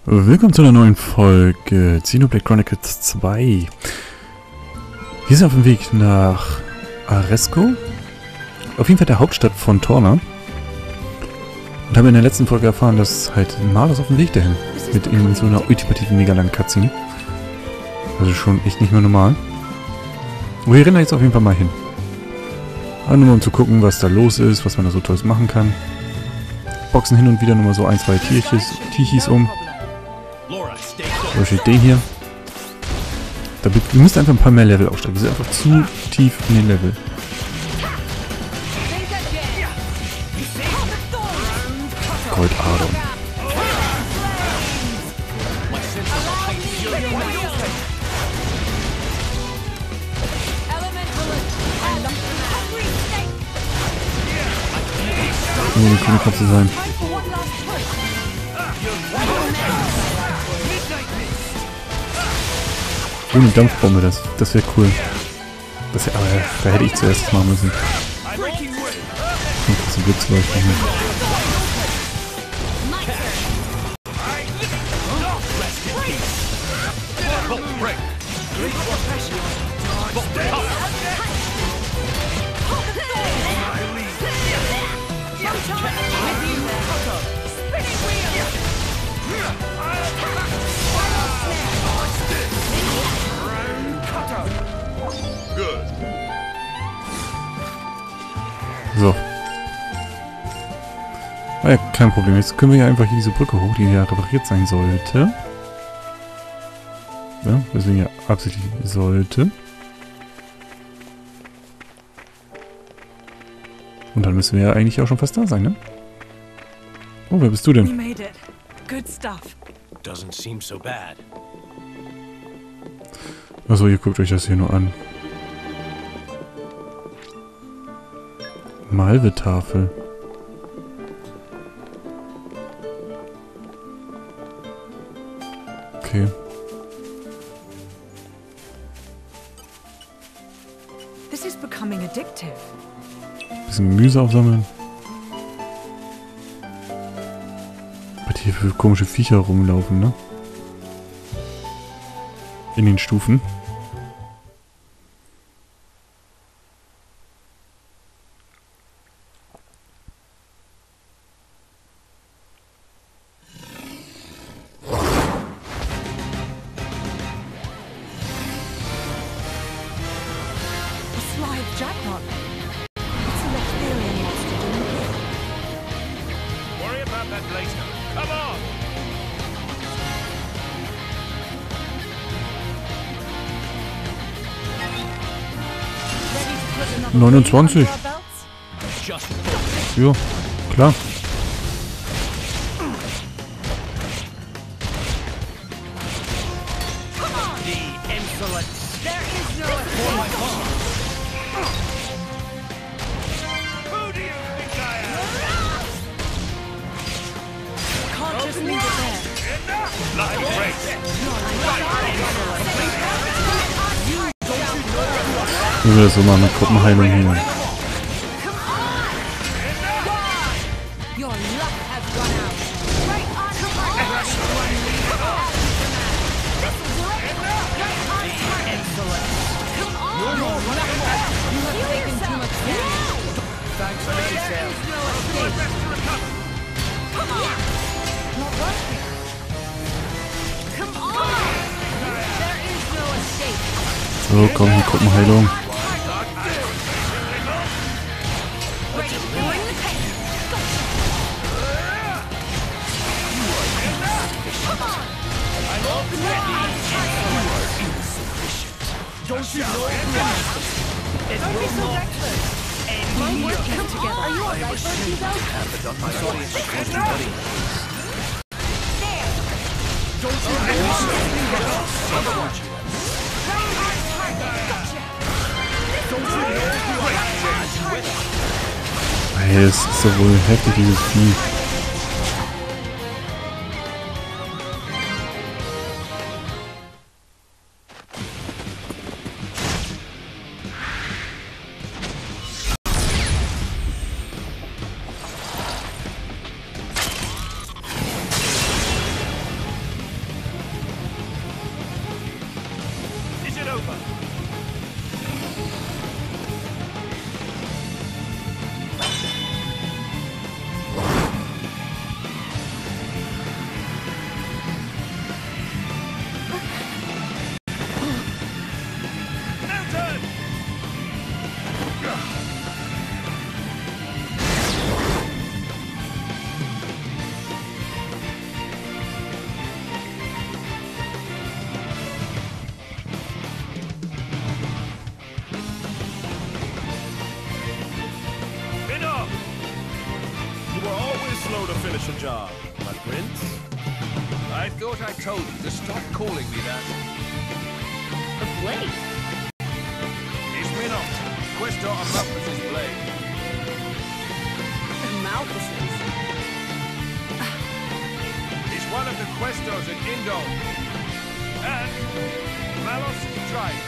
Willkommen zu einer neuen Folge Xenoblade Chronicles 2. Wir sind auf dem Weg nach Alrest, auf jeden Fall der Hauptstadt von Torna. Und haben in der letzten Folge erfahren, dass halt Minoth auf dem Weg dahin mit in so einer ultimativen mega langen Cutscene. Also schon echt nicht mehr normal. Und wir rennen da jetzt auf jeden Fall mal hin. Aber nur um zu gucken, was da los ist, was man da so Tolles machen kann. Boxen hin und wieder nochmal so ein, zwei Tichis um. Zum Beispiel den hier. Ihr müsst einfach ein paar mehr Level aufsteigen. Wir sind einfach zu tief in den Level. Goldadern. Oh, eine coole Katze sein. Oh, eine Dampfbombe, das wäre cool. Das wär, aber da hätte ich zuerst machen müssen. Und das Blitz läuft nicht mehr. So. Ah ja, kein Problem. Jetzt können wir ja einfach hier diese Brücke hoch, die ja repariert sein sollte. Ja, deswegen ja absichtlich sollte. Und dann müssen wir ja eigentlich auch schon fast da sein, ne? Oh, wer bist du denn? Achso, ihr guckt euch das hier nur an. Malvetafel. Okay. Bisschen Gemüse aufsammeln. Was hier für komische Viecher rumlaufen, ne? In den Stufen. Come 29. Ja, klar. Wie wir das so machen mit Gruppenheilung hier. So, komm, die Gruppenheilung. Hey, es ist ja wohl heftig, dieses Vieh. know to finish a job, my prince. I thought I told you to stop calling me that. A blade? It's Minoth, Questor of Malthus's blade. Malthus's? He's one of the Questors in Indol. And Malos tribe.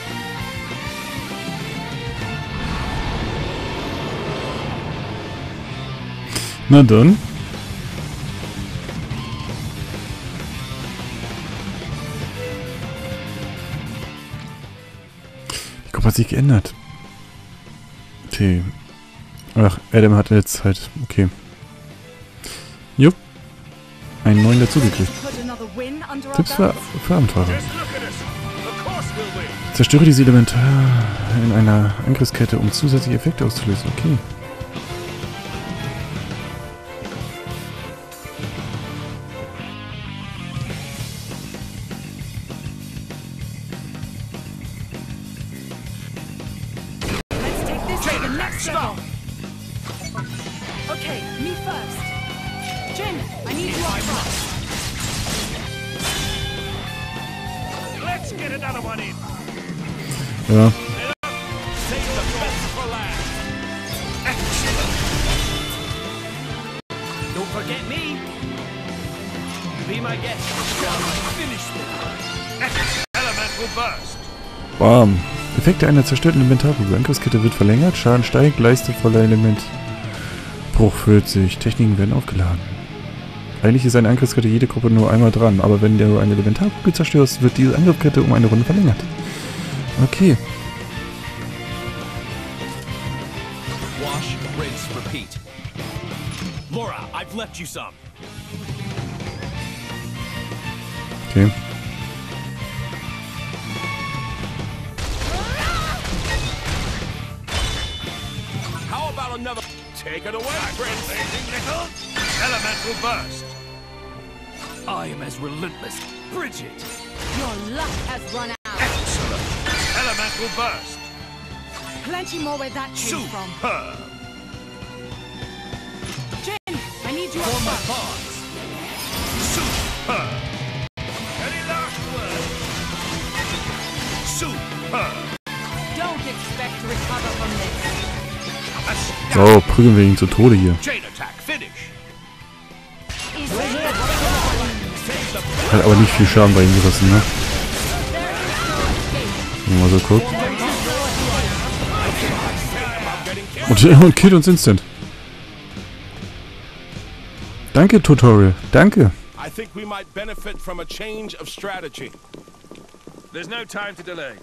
Na dann. Die Gruppe hat sich geändert. Okay. Ach, Adam hat jetzt halt... Okay. Jupp. Einen neuen dazugekriegt. Tipps für Abenteurer. Zerstöre diese Elemente in einer Angriffskette, um zusätzliche Effekte auszulösen. Okay. Stop! Okay, me first. Jin, I need you up front. Let's get another one in. Ja. Save the best for last. Excellent. Don't forget me. Be my guest. Finish me. Elemental burst. Bam. Effekte einer zerstörten Elementarkugel. Angriffskette wird verlängert, Schaden steigt, Leiste voller Element. Bruch füllt sich, Techniken werden aufgeladen. Eigentlich ist eine Angriffskette jede Gruppe nur einmal dran, aber wenn du eine Elementarkugel zerstörst, wird diese Angriffskette um eine Runde verlängert. Okay. Wash, rinse, repeat. Lora, I've left you some. Okay. Another. Take it away, Prince. Little elemental burst. I am as relentless. Bridget. Your luck has run out. Excellent. Elemental burst. Plenty more where that came from. Superb. Jin, I need you up my front. pawns. Superb. Any last words? Superb. Don't expect to recover from this. So, prügeln wir ihn zu Tode hier. Hat aber nicht viel Schaden bei ihm gerissen, ne? Wenn man mal so guckt. Und killt uns instant. Danke, Tutorial. Danke. I think we might benefit from a change of strategy. There's no time to delay.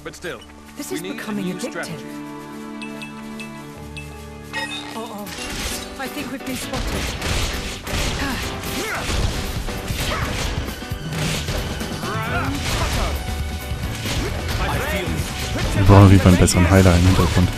But still, this is becoming addictive. Uh-oh. I think we've been spotted. Wir brauchen auf jeden Fall einen besseren Heiler im Hintergrund.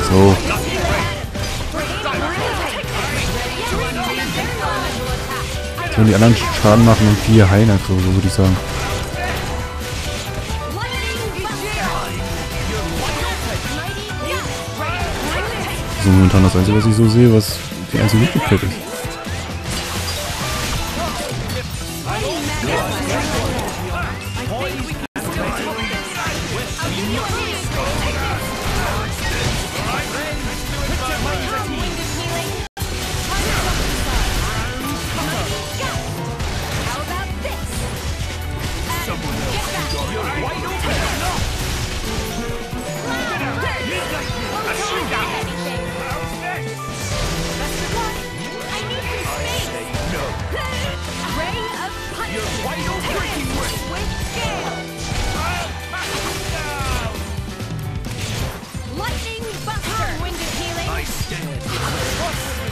So. Sollen die anderen Schaden machen und wir heilen einfach, so würde ich sagen. So momentan das Einzige, was ich so sehe, was die einzige Möglichkeit ist.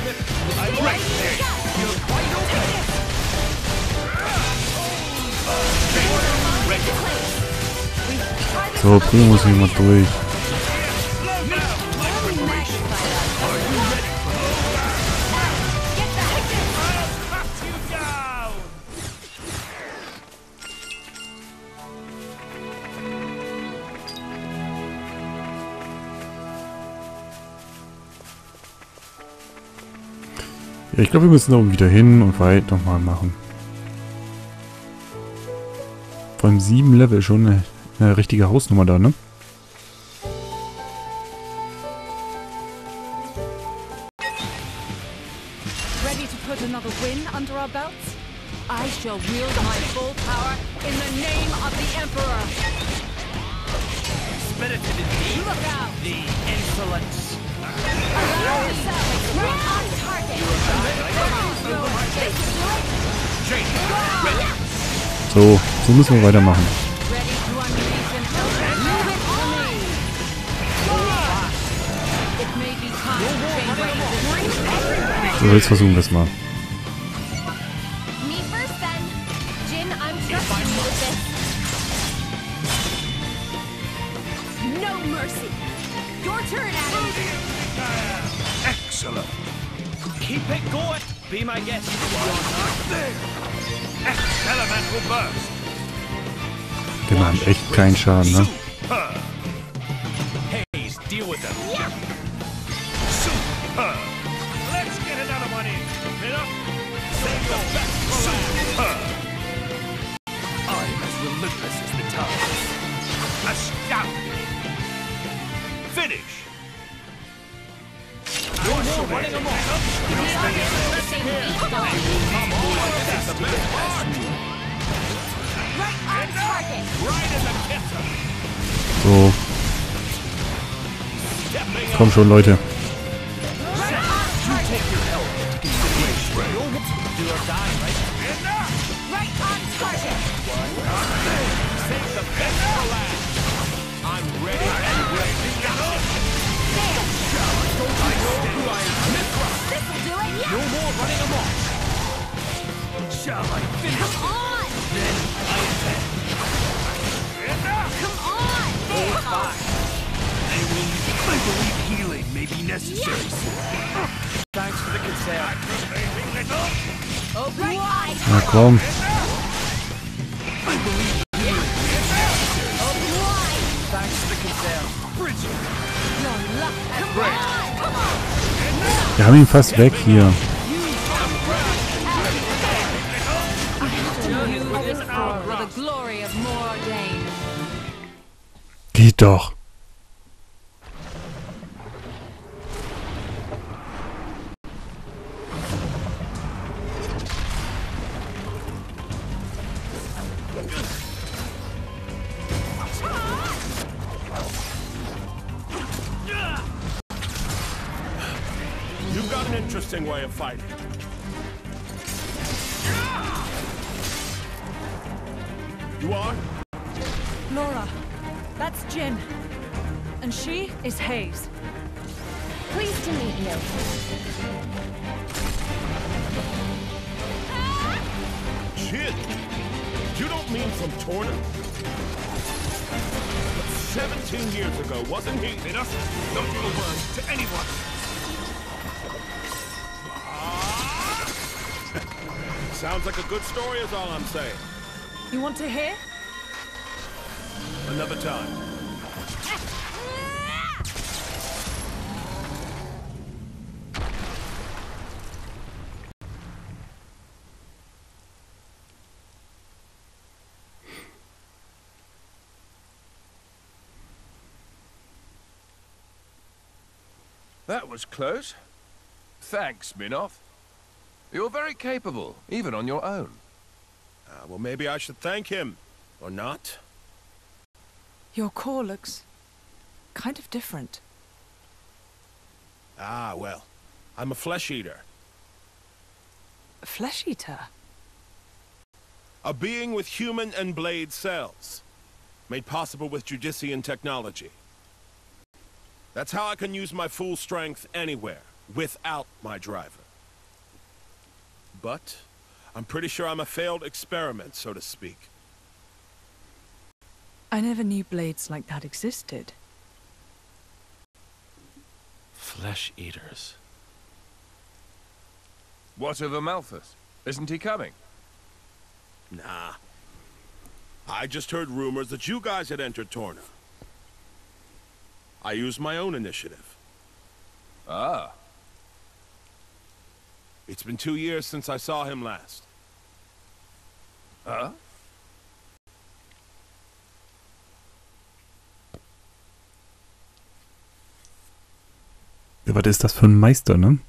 I'm right there. You're quite okay. So, prügeln muss ich mal durch. Ja, ich glaube, wir müssen da wieder hin und weit nochmal machen. Vor allem 7 Level, schon eine richtige Hausnummer da, ne? Ready to put another win under our belts? I shall wield my full power in the name of the Emperor. Spirited indeed. Look out! The insolence. Allow yourself! Right on target! Jane, ready. So müssen wir weitermachen. Ready to unleash an elder? Leave it to me! It may be time to change my So, jetzt versuchen wir es mal. Me first then. Jin, I'm trusting you with this. No mercy! Your turn, Adam! Excellent. Keep it going. Be my guest. There. Elemental burst. Die machen echt keinen Schaden, ne? Superb. Haze, deal with them. Yeah. Superb. Let's get another one in. Minoth, save the best for last. I'm as relentless as the tides. Astounding. Finish. No more running amok. Right on target. Right in the kisser. So, Stepping komm schon, Leute. Right on target. Do or die, right? Enough. Right on target. Save the best for last. I'm ready and ready. There. I know who I am. This'll do it. No Yeah. more running amok. Shall I finish Come on. then? I attend. Enough. Come on. There. I believe healing may be necessary. Thanks for the consent. Aggravating little. Oh, right on Na target. komm. I believe healing may be necessary. Oh, boy. Thanks for the consent. Bridget. Your luck. Come on. Come on. Wir haben ihn fast weg hier. For the glory of Mordain. Geht doch. You've got an interesting way of fighting. You are? Lora, that's Jin. And she is Haze. Pleased to meet you. Jin! You don't mean from Torna? But 17 years ago, wasn't he? Enough. Don't give a word to anyone. Sounds like a good story is all I'm saying. You want to hear? Another time. That was close. Thanks, Minoth. You're very capable, even on your own. Well, maybe I should thank him. Or not? Your core looks kind of different. Well, I'm a flesh eater. A flesh eater? A being with human and blade cells. Made possible with Judician technology. That's how I can use my full strength anywhere, without my driver. But I'm pretty sure I'm a failed experiment, so to speak. I never knew blades like that existed. Flesh eaters. What of Amalthus? Isn't he coming? Nah. I just heard rumors that you guys had entered Torna. I used my own initiative. Ah. It's been 2 years since I saw him last. Huh? Ja, was ist das für ein Meister, ne?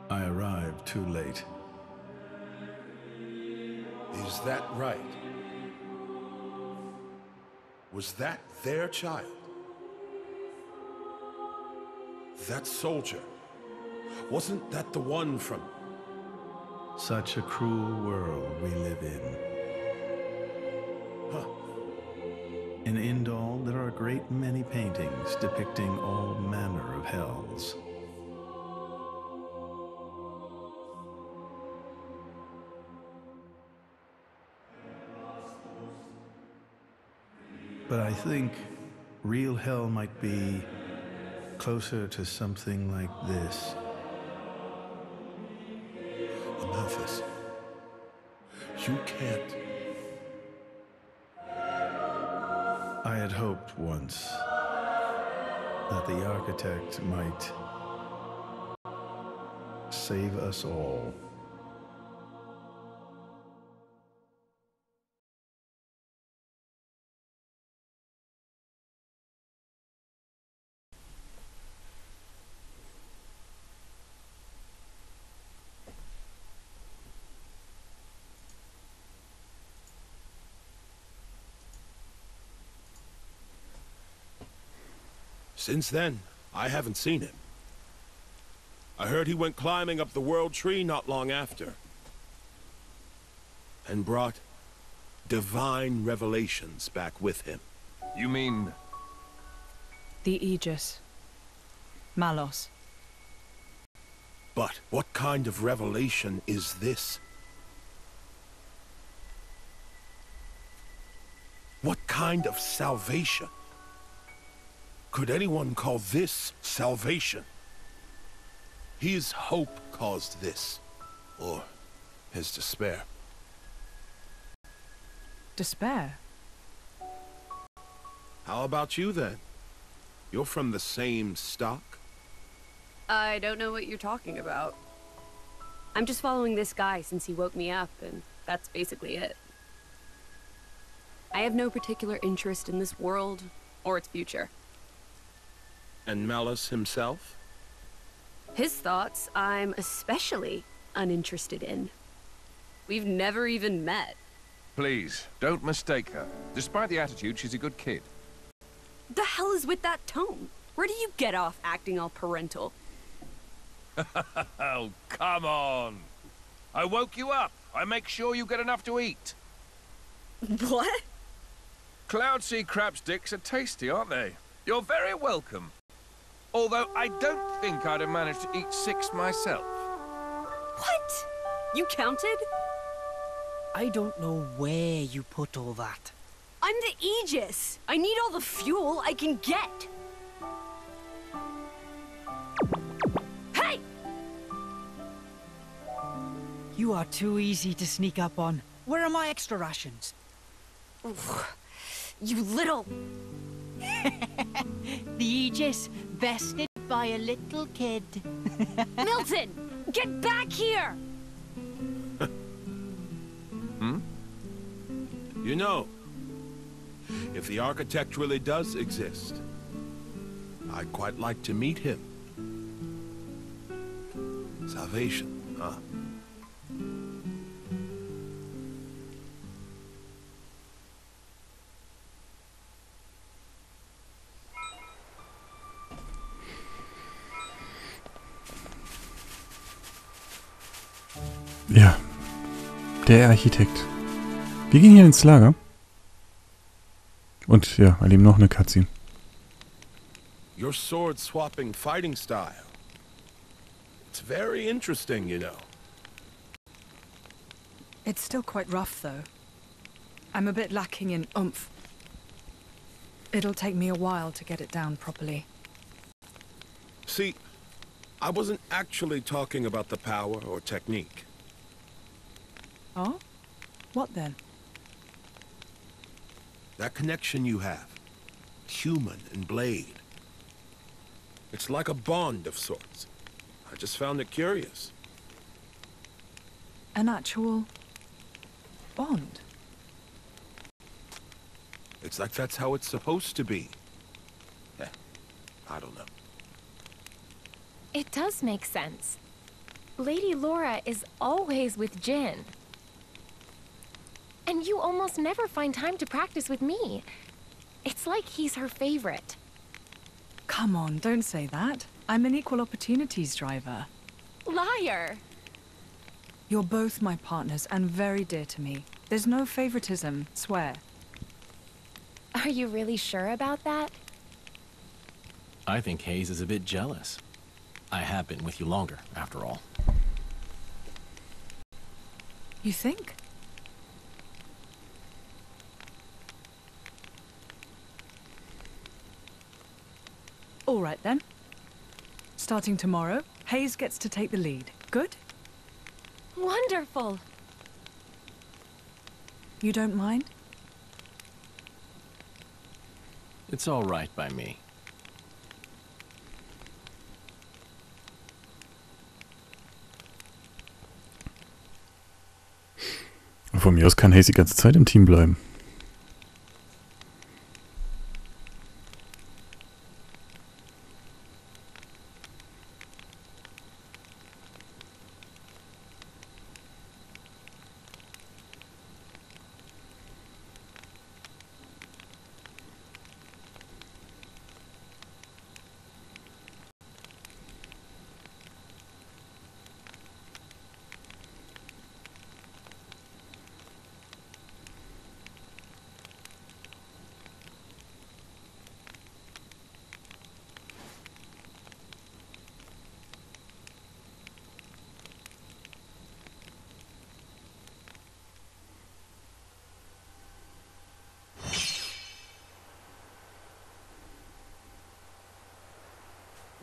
I arrived too late. Is that right? Was that their child? That soldier? Wasn't that the one from... Such a cruel world we live in. Huh. In Indal, there are a great many paintings depicting all manner of hells. But I think real hell might be closer to something like this. Amalthus. You can't... I had hoped once that the architect might save us all. Since then, I haven't seen him. I heard he went climbing up the World Tree not long after. And brought divine revelations back with him. You mean... The Aegis. Malos. But what kind of revelation is this? What kind of salvation? Could anyone call this salvation? His hope caused this. Or his despair. Despair? How about you then? You're from the same stock? I don't know what you're talking about. I'm just following this guy since he woke me up, and that's basically it. I have no particular interest in this world or its future. And Malus himself? His thoughts I'm especially uninterested in. We've never even met. Please, don't mistake her. Despite the attitude, she's a good kid. The hell is with that tone? Where do you get off acting all parental? Oh, come on. I woke you up. I make sure you get enough to eat. What? Cloud sea crab sticks are tasty, aren't they? You're very welcome. Although I don't think I'd have managed to eat 6 myself. What? You counted? I don't know where you put all that. I'm the Aegis. I need all the fuel I can get. Hey! You are too easy to sneak up on. Where are my extra rations? You little... The Aegis, vested by a little kid. Milton! Get back here! You know, if the architect really does exist, I'd quite like to meet him. Salvation, huh? Ja, der Architekt. Wir gehen hier ins Lager. Und ja, erleben noch eine Cutscene. Your sword-swapping fighting style. It's very interesting, you know. It's still quite rough, though. I'm a bit lacking in oomph. It'll take me a while to get it down properly. See, I wasn't actually talking about the power or technique. Oh? What then? That connection you have. Human and blade. It's like a bond of sorts. I just found it curious. An actual bond? It's like that's how it's supposed to be. I don't know. It does make sense. Lady Lora is always with Jin. And you almost never find time to practice with me. It's like he's her favorite. Come on, don't say that. I'm an equal opportunities driver. Liar! You're both my partners and very dear to me. There's no favoritism, swear. Are you really sure about that? I think Hayes is a bit jealous. I have been with you longer, after all. You think? All right then. Starting tomorrow, Hayes gets to take the lead. Good? Wonderful! You don't mind? It's all right by me. Von mir aus kann Hayes die ganze Zeit im Team bleiben.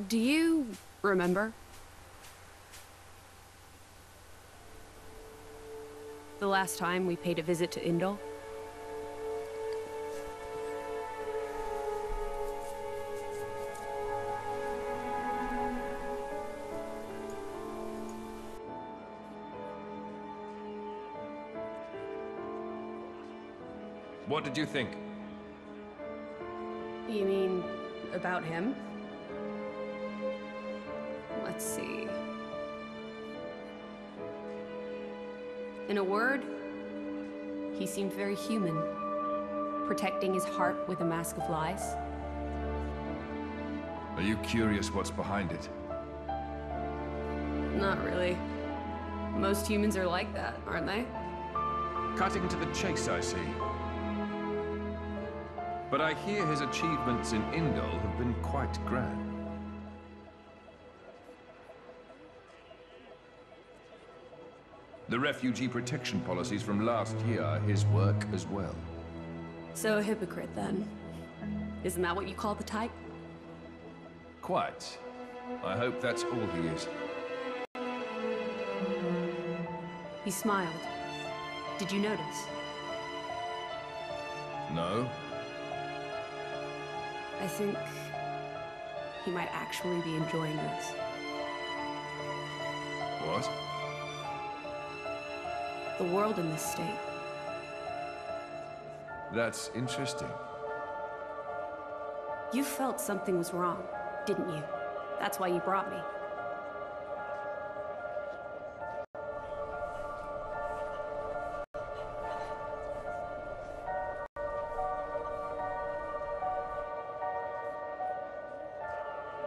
Do you remember? The last time we paid a visit to Indol? What did you think? You mean about him? Let's see. In a word, he seemed very human, protecting his heart with a mask of lies. Are you curious what's behind it? Not really. Most humans are like that, aren't they? Cutting to the chase, I see. But I hear his achievements in Indol have been quite grand. The refugee protection policies from last year are his work as well. So a hypocrite, then. Isn't that what you call the type? Quite. I hope that's all he is. He smiled. Did you notice? No? I think he might actually be enjoying this. What? The world in this state. That's interesting. You felt something was wrong, didn't you? That's why you brought me.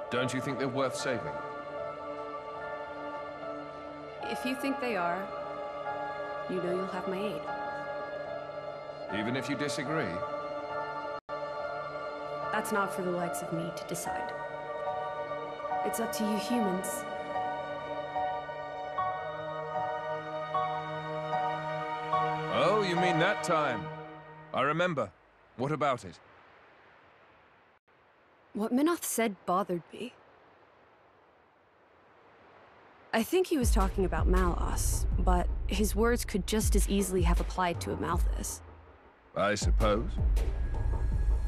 Don't you think they're worth saving? If you think they are, you know you'll have my aid. Even if you disagree? That's not for the likes of me to decide. It's up to you humans. Oh, you mean that time? I remember. What about it? What Minoth said bothered me. I think he was talking about Malos, but his words could just as easily have applied to a Malthus. I suppose.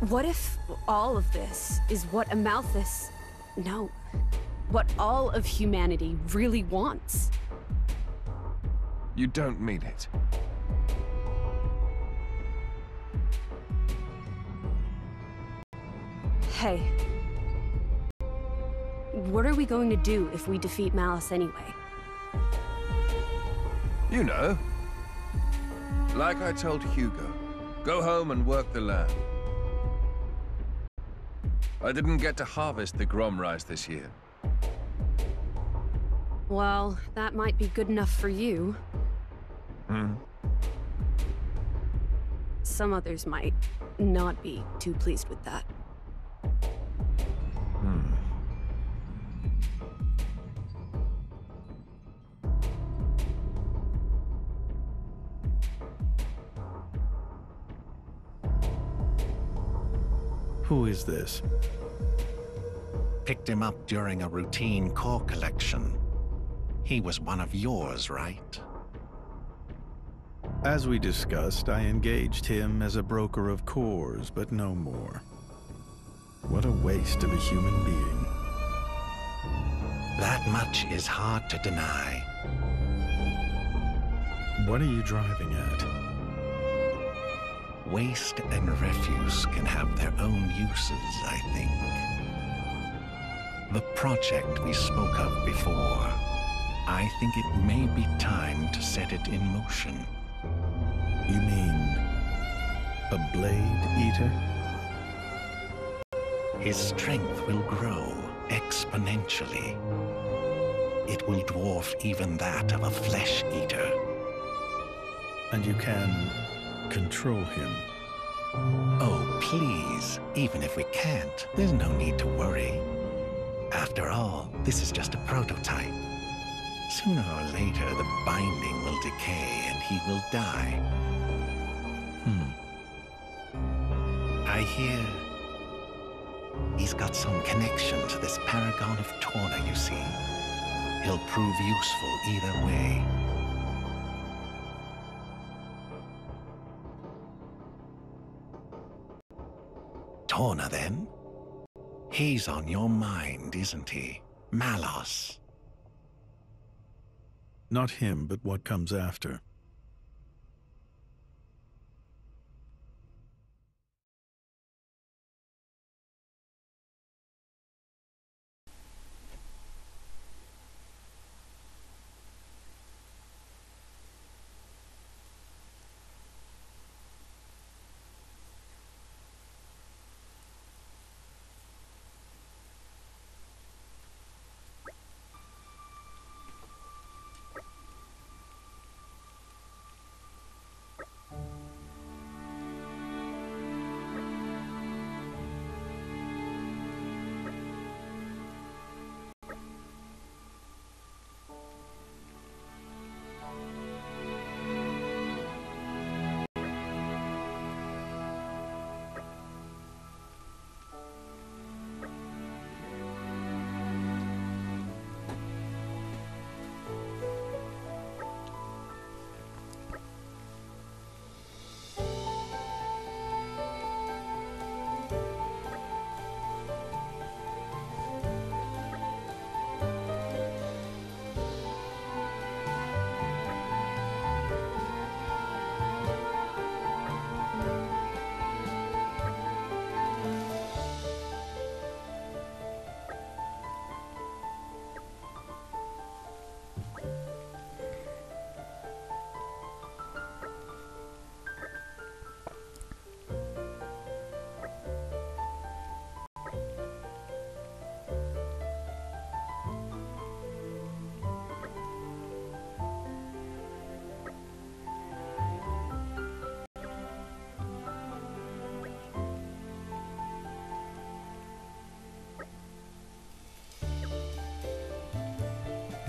What if all of this is what a Malthus... No. What all of humanity really wants? You don't mean it. Hey. What are we going to do if we defeat Malice anyway? You know. Like I told Hugo, go home and work the land. I didn't get to harvest the Grom rice this year. Well, that might be good enough for you. Some others might not be too pleased with that. Who is this? Picked him up during a routine core collection. He was one of yours, right? As we discussed, I engaged him as a broker of cores, but no more. What a waste of a human being. That much is hard to deny. What are you driving at? Waste and refuse can have their own uses, I think. The project we spoke of before, I think it may be time to set it in motion. You mean a blade eater? His strength will grow exponentially. It will dwarf even that of a flesh eater. And you can control him? Oh, please. Even if we can't, there's no need to worry. After all, this is just a prototype. Sooner or later, the binding will decay and he will die. I hear he's got some connection to this paragon of Torna, you see. He'll prove useful either way. Torna, then? He's on your mind, isn't he? Malos. Not him, but what comes after.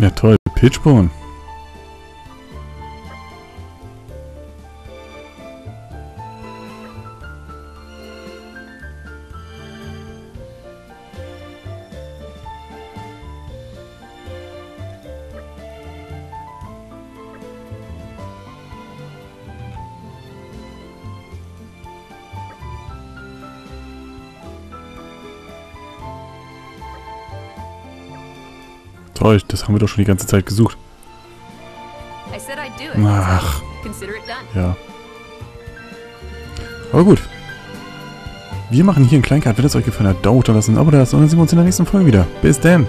Ja toll, Pilzsporen. Toll, das haben wir doch schon die ganze Zeit gesucht. Ach. Ja. Aber gut. Wir machen hier einen kleinen Cut. Wenn es euch gefallen hat, Daumen da lassen, ein Abo da lassen und dann sehen wir uns in der nächsten Folge wieder. Bis dann.